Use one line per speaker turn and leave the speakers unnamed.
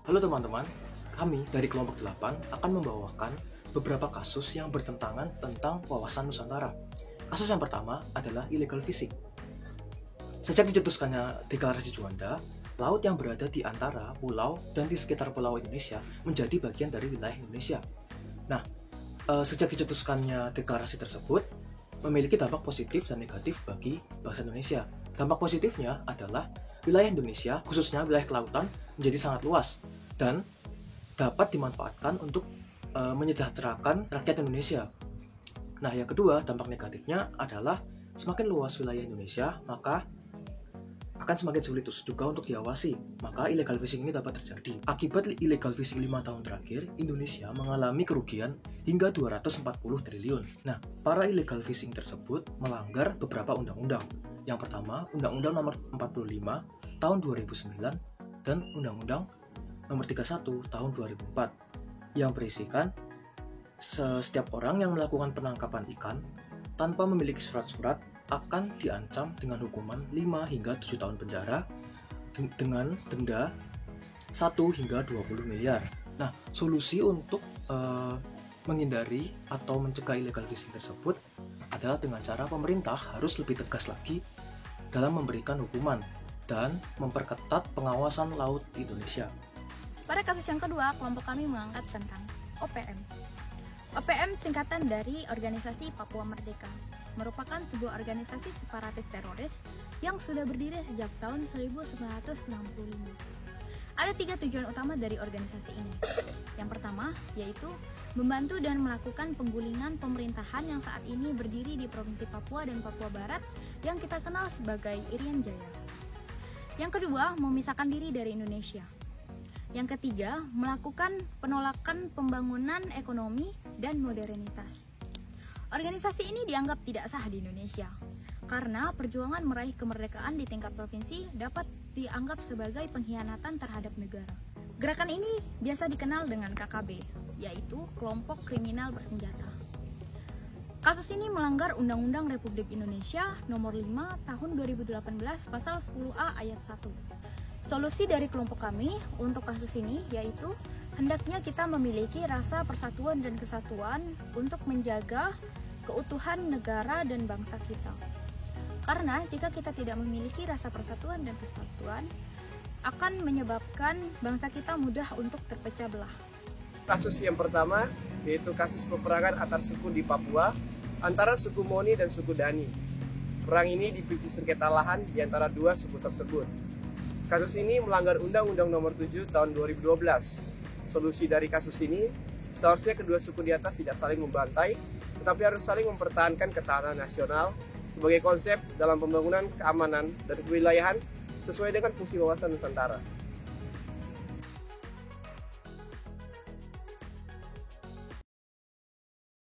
Halo teman-teman, kami dari kelompok 8 akan membawakan beberapa kasus yang bertentangan tentang wawasan Nusantara. Kasus yang pertama adalah illegal fishing. Sejak dicetuskannya Deklarasi Juanda, laut yang berada di antara pulau dan di sekitar pulau Indonesia menjadi bagian dari wilayah Indonesia. Nah, sejak dicetuskannya deklarasi tersebut, memiliki dampak positif dan negatif bagi bangsa Indonesia. Dampak positifnya adalah wilayah Indonesia, khususnya wilayah kelautan, menjadi sangat luas dan dapat dimanfaatkan untuk menyejahterakan rakyat Indonesia. Nah, yang kedua, dampak negatifnya adalah semakin luas wilayah Indonesia, maka akan semakin sulit juga untuk diawasi. Maka illegal fishing ini dapat terjadi. Akibat illegal fishing 5 tahun terakhir, Indonesia mengalami kerugian hingga 240 triliun. Nah, para illegal fishing tersebut melanggar beberapa undang-undang. Yang pertama, Undang-Undang Nomor 45 Tahun 2009 dan Undang-Undang Nomor 31 Tahun 2004 yang berisikan setiap orang yang melakukan penangkapan ikan tanpa memiliki surat-surat akan diancam dengan hukuman 5 hingga 7 tahun penjara dengan denda 1 hingga 20 miliar. Nah, solusi untuk menghindari atau mencegah illegal fishing tersebut adalah dengan cara pemerintah harus lebih tegas lagi dalam memberikan hukuman dan memperketat pengawasan laut di Indonesia.
Pada kasus yang kedua, kelompok kami mengangkat tentang OPM. OPM singkatan dari Organisasi Papua Merdeka, merupakan sebuah organisasi separatis teroris yang sudah berdiri sejak tahun 1965. Ada 3 tujuan utama dari organisasi ini. Yang pertama, yaitu membantu dan melakukan penggulingan pemerintahan yang saat ini berdiri di Provinsi Papua dan Papua Barat yang kita kenal sebagai Irian Jaya. Yang kedua, memisahkan diri dari Indonesia. Yang ketiga, melakukan penolakan pembangunan ekonomi dan modernitas. Organisasi ini dianggap tidak sah di Indonesia karena perjuangan meraih kemerdekaan di tingkat provinsi dapat dianggap sebagai pengkhianatan terhadap negara. Gerakan ini biasa dikenal dengan KKB, yaitu kelompok kriminal bersenjata. Kasus ini melanggar Undang-Undang Republik Indonesia Nomor 5 Tahun 2018 Pasal 10A Ayat 1. Solusi dari kelompok kami untuk kasus ini yaitu hendaknya kita memiliki rasa persatuan dan kesatuan untuk menjaga keutuhan negara dan bangsa kita. Karena jika kita tidak memiliki rasa persatuan dan kesatuan, akan menyebabkan bangsa kita mudah untuk terpecah belah.
Kasus yang pertama yaitu kasus peperangan antar suku di Papua antara suku Moni dan suku Dani. Perang ini dipicu sengketa lahan di antara dua suku tersebut. Kasus ini melanggar Undang-Undang Nomor 7 Tahun 2012. Solusi dari kasus ini, seharusnya kedua suku di atas tidak saling membantai, tetapi harus saling mempertahankan ketahanan nasional sebagai konsep dalam pembangunan keamanan dan kewilayahan sesuai dengan fungsi wawasan Nusantara.